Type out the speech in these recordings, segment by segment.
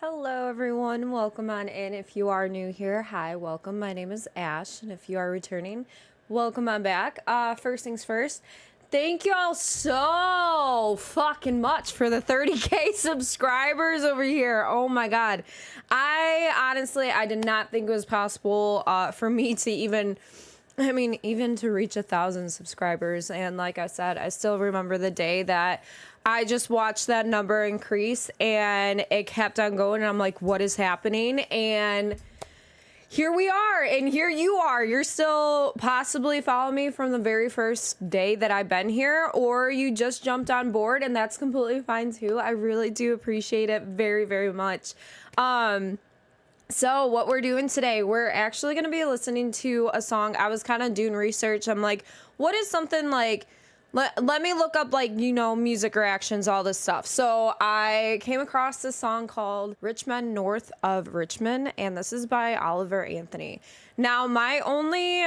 Hello, everyone. Welcome on in. If you are new here, hi, welcome. My name is Ash, and if you are returning, welcome on back. First things first, thank you all so fucking much for the 30K subscribers over here. Oh my god. I did not think it was possible for me to even to reach 1,000 subscribers. And like I said, I still remember the day that I just watched that number increase and it kept on going. And I'm like, what is happening? And here we are. And here you are. You're still possibly following me from the very first day that I've been here, or you just jumped on board, and that's completely fine too. I really do appreciate it very, very much. So what we're doing today, we're actually going to be listening to a song. I was kind of doing research. I'm like, what is something like, let me look up music reactions, all this stuff. So I came across this song called Richmond, North of Richmond, and this is by Oliver Anthony. Now, my only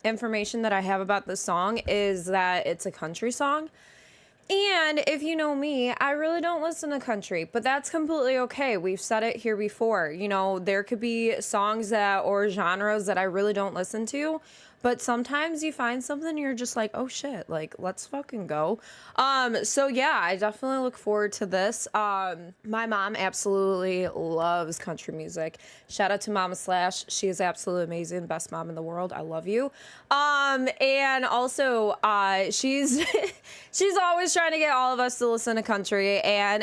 information that I have about this song is that it's a country song. And if you know me, I really don't listen to country, but that's completely okay. We've said it here before. There could be songs or genres that I really don't listen to, but sometimes you find something and you're just like, oh shit, like, let's fucking go. So yeah, I definitely look forward to this. My mom absolutely loves country music. Shout out to Mama Slash. She is absolutely amazing. Best mom in the world. I love you. And also, she's always trying to get all of us to listen to country, and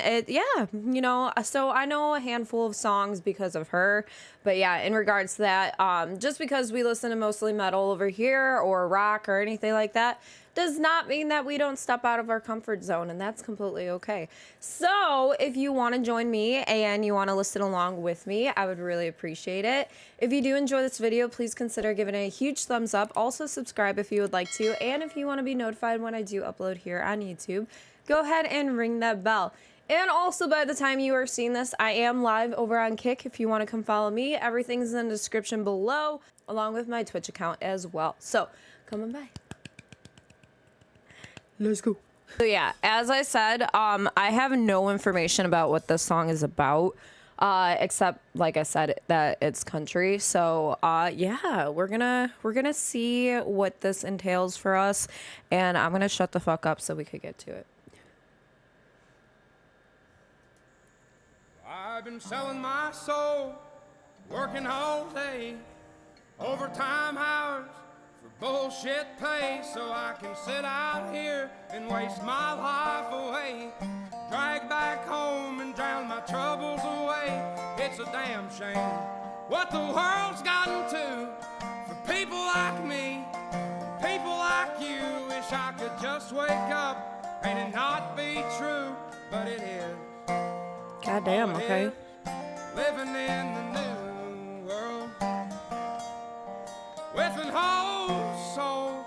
so I know a handful of songs because of her. But yeah, in regards to that, just because we listen to mostly metal over here or rock or anything like that does not mean that we don't step out of our comfort zone, and that's completely okay. So if you want to join me and you want to listen along with me, I would really appreciate it. If you do enjoy this video, please consider giving it a huge thumbs up. Also subscribe if you would like to, and if you want to be notified when I do upload here on YouTube, go ahead and ring that bell. And also, by the time you are seeing this, I am live over on Kick. If you want to come follow me, everything's in the description below, along with my Twitch account as well. So come on by. Let's go. So yeah, as I said, I have no information about what this song is about, except, like I said, that it's country. So yeah, we're gonna see what this entails for us, and I'm gonna shut the fuck up so we could get to it. I've been selling my soul, working all day, overtime hours for bullshit pay, so I can sit out here and waste my life away, drag back home and drown my troubles away. It's a damn shame what the world's gotten to for people like me, people like you. Wish I could just wake up and it not be true, but it is. God damn, okay. Living in the new world with an whole soul.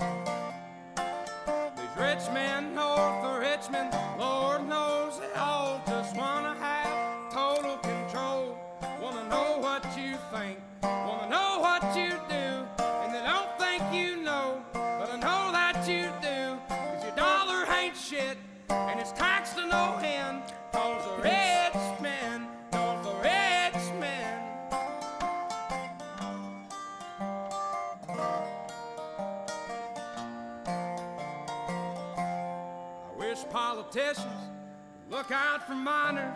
These rich men north of Richmond, Lord knows they all just wanna have total control. Wanna know what you think, wanna know what you do, and they don't think you know, but I know that you do, 'cause your dollar ain't shit and it's taxed to no end, 'cause the rich men north of Richmond. I wish politicians would look out for miners,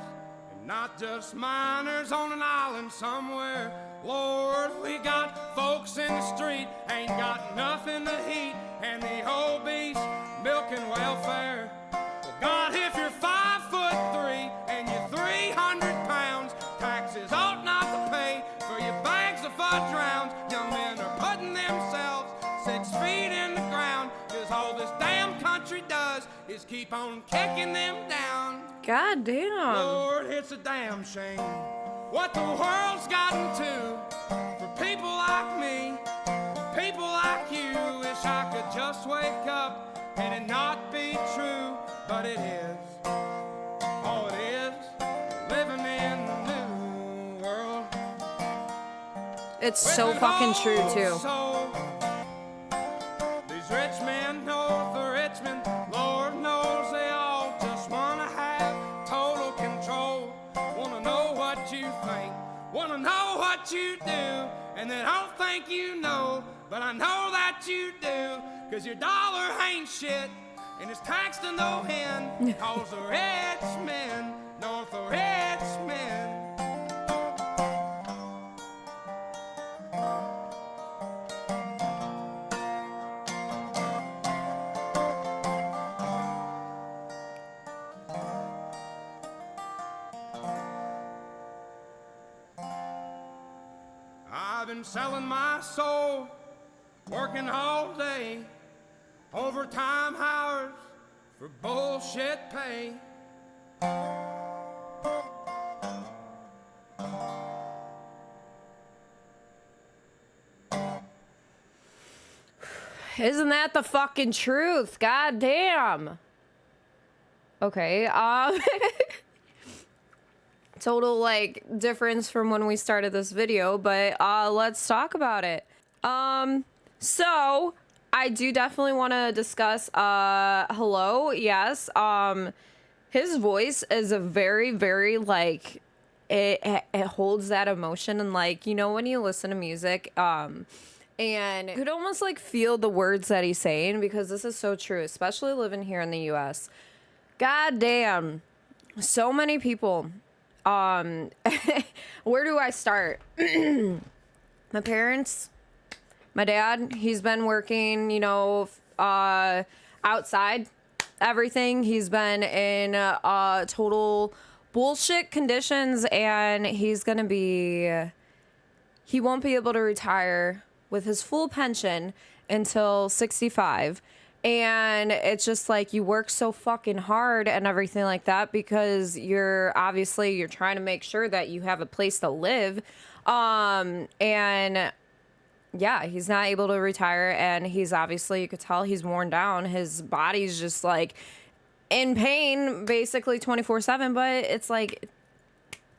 and not just miners on an island somewhere. Lord, we got folks in the street, ain't got nothing to eat, and the obese milking welfare. Well, God, if you're 5'3" and you're 300 pounds, taxes ought not to pay for your bags of fudge rounds. Young men are putting themselves 6 feet in the ground, 'cause all this damn country does is keep on kicking them down. God damn. Lord, it's a damn shame what the world's gotten to for people like me, people like you. Wish I could just wake up and it not be true, but it is. Oh, it is. Living in the new world. It's so fucking true too. These rich men north of Richmond, Lord knows they all just wanna have total control. Wanna know what Wanna know what you do, and they don't think you know, but I know that you do, 'cause your dollar ain't shit, and it's taxed to no end, 'cause the rich men, North the rich men. I've been selling my soul, working all day, overtime hours for bullshit pay. Isn't that the fucking truth? God damn. Okay, total like difference from when we started this video, but let's talk about it. So I do definitely want to discuss Hello. Yes. His voice is a very, very like it holds that emotion, and like, you know, when you listen to music, and you could almost like feel the words that he's saying, because this is so true, especially living here in the US. God damn, so many people. Where do I start? My parents, my dad, he's been working, you know, outside, everything. He's been in total bullshit conditions, and he won't be able to retire with his full pension until 65. And it's just like, you work so fucking hard and everything like that, because you're trying to make sure that you have a place to live. And yeah, he's not able to retire, and he's obviously, you could tell he's worn down. His body's just like in pain basically 24/7, but it's like,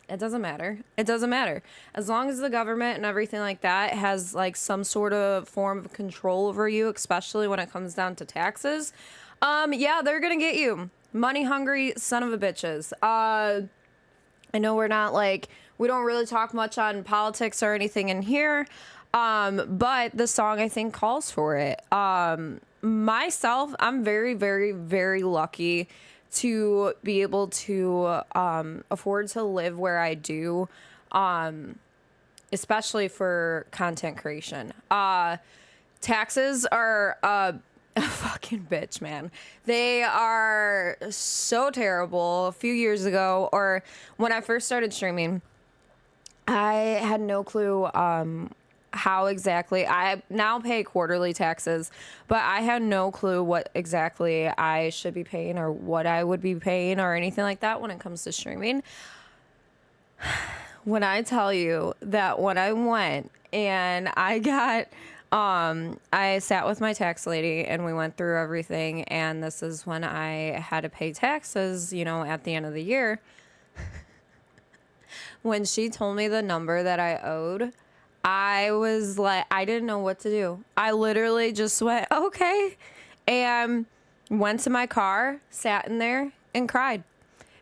it doesn't matter. It doesn't matter. As long as the government and everything like that has like some sort of form of control over you, especially when it comes down to taxes. Yeah, they're going to get you. Money hungry son of a bitches. I know we don't really talk much on politics or anything in here. But the song, I think, calls for it. Myself, I'm very, very, very lucky to be able to afford to live where I do, especially for content creation. Taxes are a fucking bitch, man. They are so terrible. A few years ago, or when I first started streaming, I had no clue how exactly. I now pay quarterly taxes, but I had no clue what exactly I should be paying or what I would be paying or anything like that when it comes to streaming. When I tell you that when I went and I got I sat with my tax lady and we went through everything, and this is when I had to pay taxes, you know, at the end of the year. When she told me the number that I owed, I was like, I didn't know what to do. I literally just went, okay, and went to my car, sat in there, and cried.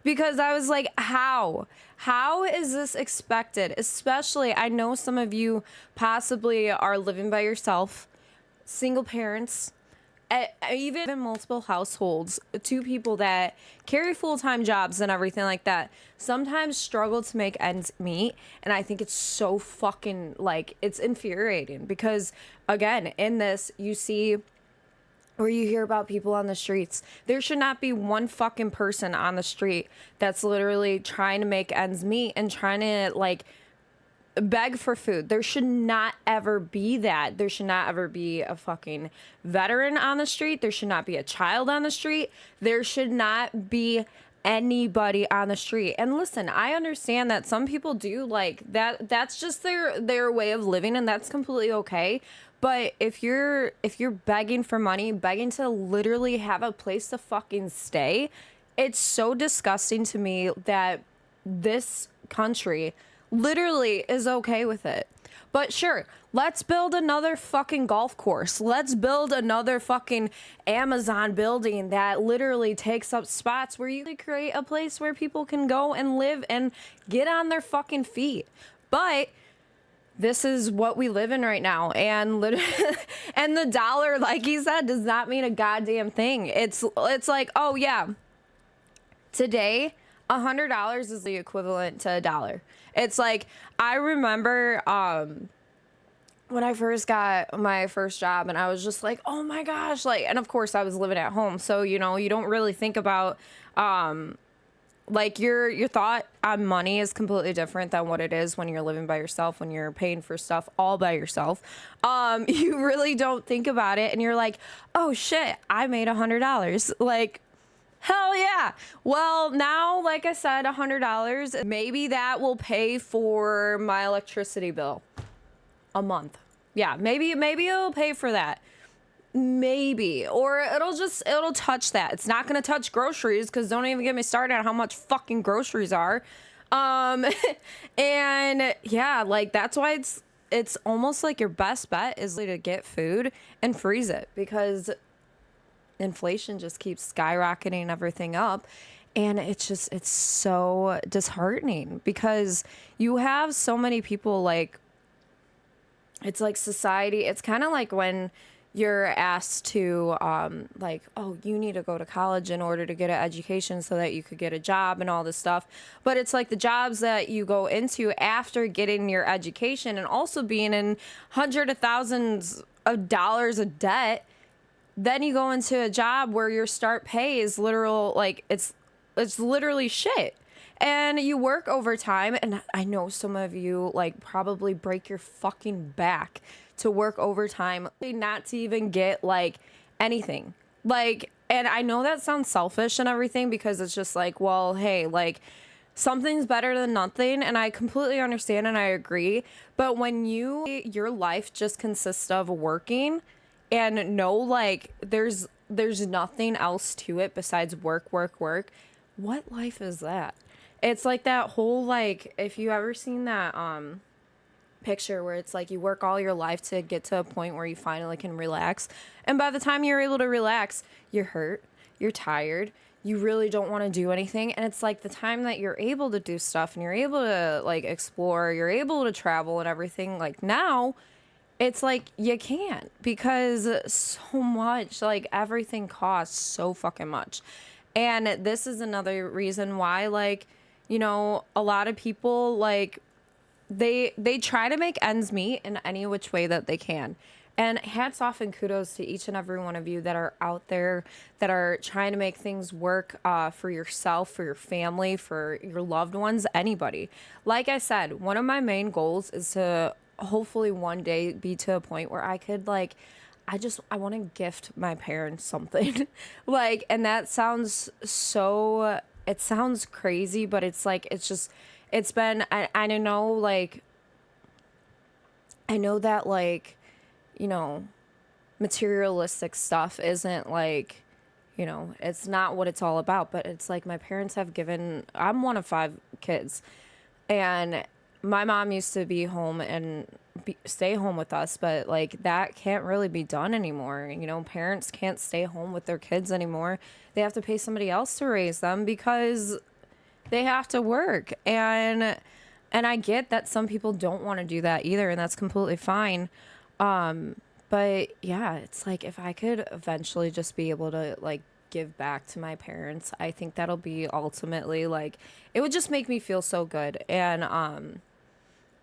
Because I was like, how? How is this expected? Especially, I know some of you possibly are living by yourself, single parents, even in multiple households, two people that carry full-time jobs and everything like that, sometimes struggle to make ends meet. And I think it's so fucking, like, it's infuriating, because again, in this, you see, or you hear about people on the streets. There should not be one fucking person on the street that's literally trying to make ends meet and trying to, like, beg for food. There should not ever be that. There should not ever be a fucking veteran on the street. There should not be a child on the street. There should not be anybody on the street. And listen, I understand that some people do like that. That's just their way of living, and that's completely okay. But if you're begging for money, begging to literally have a place to fucking stay, it's so disgusting to me that this country literally is okay with it. But sure, let's build another fucking golf course. Let's build another fucking Amazon building that literally takes up spots where you create a place where people can go and live and get on their fucking feet. But this is what we live in right now. And and the dollar, like he said, does not mean a goddamn thing. It's like, oh yeah, today $100 is the equivalent to $1. It's like, I remember when I first got my first job, and I was just like, oh my gosh, like, and of course I was living at home, so you know, you don't really think about like your thought on money is completely different than what it is when you're living by yourself, when you're paying for stuff all by yourself. You really don't think about it, and you're like, oh shit, I made $100. Like, hell yeah. Well, now, like I said, $100, maybe that will pay for my electricity bill a month. Yeah, maybe it'll pay for that. Maybe, or it'll touch that. It's not gonna touch groceries, because don't even get me started on how much fucking groceries are. And yeah, like, that's why it's almost like your best bet is to get food and freeze it, because inflation just keeps skyrocketing everything up. And it's so disheartening, because you have so many people, like, it's like society. It's kind of like when you're asked to, like, oh, you need to go to college in order to get an education so that you could get a job and all this stuff. But it's like the jobs that you go into after getting your education and also being in hundreds of thousands of dollars of debt, then you go into a job where your start pay is literal, like, it's literally shit. And you work overtime, and I know some of you, like, probably break your fucking back to work overtime, not to even get, like, anything. Like, and I know that sounds selfish and everything, because it's just like, well, hey, like, something's better than nothing, and I completely understand and I agree. But when your life just consists of working and no, like, there's nothing else to it besides work, what life is that? It's like that whole, like, if you ever seen that picture where it's like you work all your life to get to a point where you finally can relax, and by the time you're able to relax, you're hurt, you're tired, you really don't want to do anything. And it's like the time that you're able to do stuff and you're able to, like, explore, you're able to travel and everything, like, now it's like you can't, because so much, like, everything costs so fucking much. And this is another reason why, like, you know, a lot of people, like, they try to make ends meet in any which way that they can. And hats off and kudos to each and every one of you that are out there that are trying to make things work for yourself, for your family, for your loved ones, anybody. Like I said, one of my main goals is to hopefully one day be to a point where I could, like, I want to gift my parents something. Like, and that sounds so, it sounds crazy, but it's like, it's been, I don't know, like, I know that, like, you know, materialistic stuff isn't, like, you know, it's not what it's all about, but it's like my parents have given, I'm one of 5 kids, and my mom used to be home and stay home with us, but, like, that can't really be done anymore. You know, parents can't stay home with their kids anymore. They have to pay somebody else to raise them because they have to work. And I get that some people don't want to do that either, and that's completely fine. But yeah, it's like, if I could eventually just be able to, like, give back to my parents, I think that'll be ultimately, like, it would just make me feel so good. And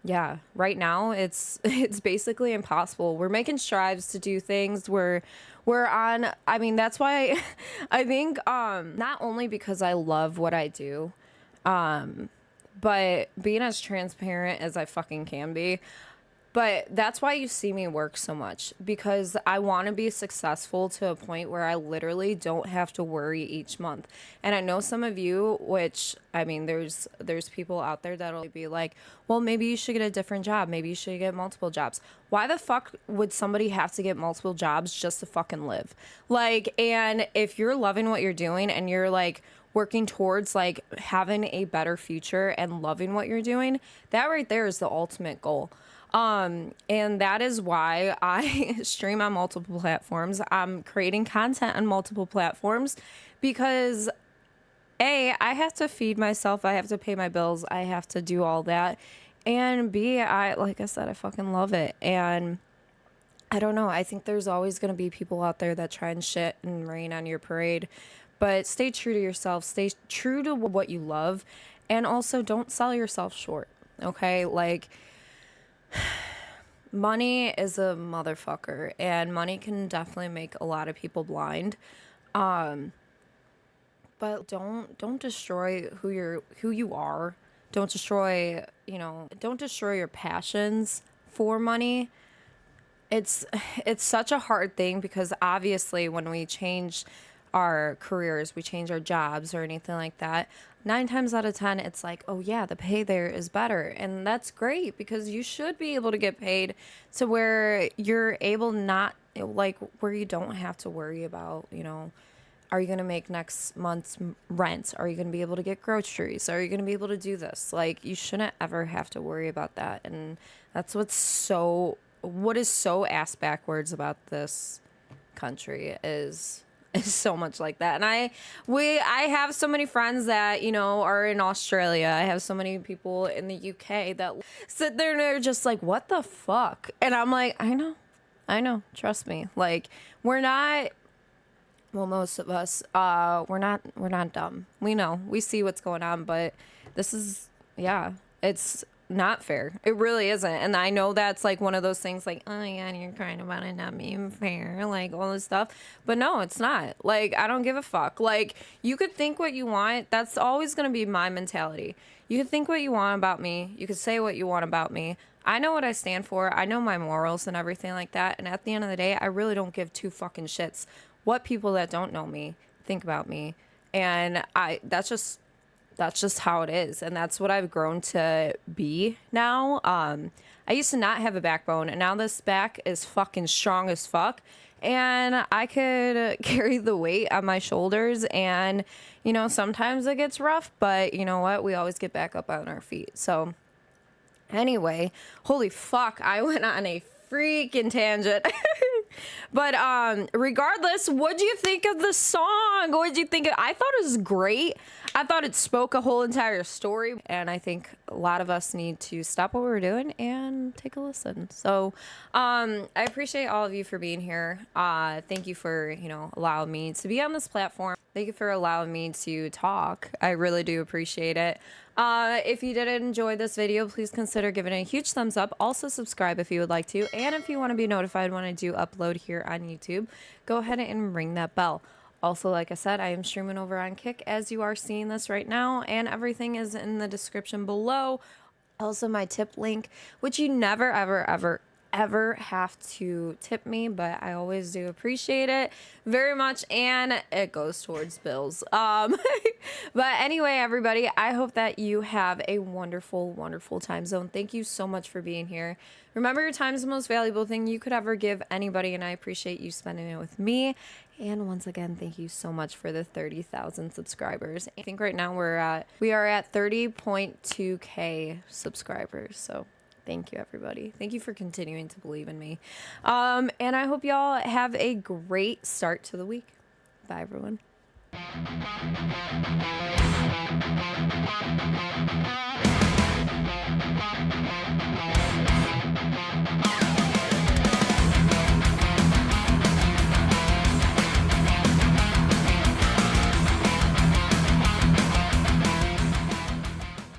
yeah, right now it's basically impossible. We're making strides to do things. We're on, I mean, that's why I think not only because I love what I do, but being as transparent as I fucking can be, but that's why you see me work so much, because I want to be successful to a point where I literally don't have to worry each month. And I know some of you, which, I mean, there's people out there that'll be like, well, maybe you should get a different job. Maybe you should get multiple jobs. Why the fuck would somebody have to get multiple jobs just to fucking live? Like, and if you're loving what you're doing and you're, like, working towards, like, having a better future and loving what you're doing, that right there is the ultimate goal. And that is why I stream on multiple platforms. I'm creating content on multiple platforms because I have to feed myself. I have to pay my bills. I have to do all that. And B, like I said, I fucking love it. And I don't know. I think there's always going to be people out there that try and shit and rain on your parade. But stay true to yourself. Stay true to what you love. And also don't sell yourself short. Okay? Like, money is a motherfucker. And money can definitely make a lot of people blind. But don't destroy who you are. Don't destroy, don't destroy your passions for money. It's such a hard thing because obviously when we change our careers, we change our jobs or anything like that, 9 times out of 10, it's like, oh yeah, the pay there is better. And that's great because you should be able to get paid to where you're able not, like, where you don't have to worry about, are you going to make next month's rent? Are you going to be able to get groceries? Are you going to be able to do this? Like, you shouldn't ever have to worry about that. And that's what is so ass backwards about this country is so much like that. And I have so many friends that, are in Australia. I have so many people in the UK that sit there and they're just like, what the fuck? And I'm like, I know. Trust me. Like, we're not, well, most of us, we're not dumb. We know, we see what's going on, but this is, it's not fair. It really isn't. And I know that's like one of those things like, oh yeah, you're crying about it not being fair, like all this stuff. But no, it's not. Like, I don't give a fuck. Like, you could think what you want. That's always going to be my mentality. You could think what you want about me. You could say what you want about me. I know what I stand for. I know my morals and everything like that. And at the end of the day, I really don't give two fucking shits what people that don't know me think about me. And that's just how it is. And that's what I've grown to be now. I used to not have a backbone, and now this back is fucking strong as fuck. And I could carry the weight on my shoulders. And, sometimes it gets rough, but you know what? We always get back up on our feet. So anyway, holy fuck, I went on a freaking tangent. But regardless, what'd you think of the song? What'd you think I thought it was great. I thought it spoke a whole entire story. And I think a lot of us need to stop what we're doing and take a listen. So I appreciate all of you for being here. Thank you for, allowing me to be on this platform. Thank you for allowing me to talk. I really do appreciate it. If you did enjoy this video, please consider giving it a huge thumbs up. Also subscribe if you would like to. And if you want to be notified when I do upload here on YouTube, go ahead and ring that bell. Also, like I said, I am streaming over on Kick as you are seeing this right now. And everything is in the description below. Also, my tip link, which you never, ever have to tip me, but I always do appreciate it very much, and it goes towards bills. But anyway, everybody, I hope that you have a wonderful time zone. Thank you so much for being here. Remember, your time is the most valuable thing you could ever give anybody, and I appreciate you spending it with me. And once again, thank you so much for the 30,000 subscribers. I think right now we are at 30.2k subscribers. So thank you, everybody. Thank you for continuing to believe in me. And I hope y'all have a great start to the week. Bye, everyone.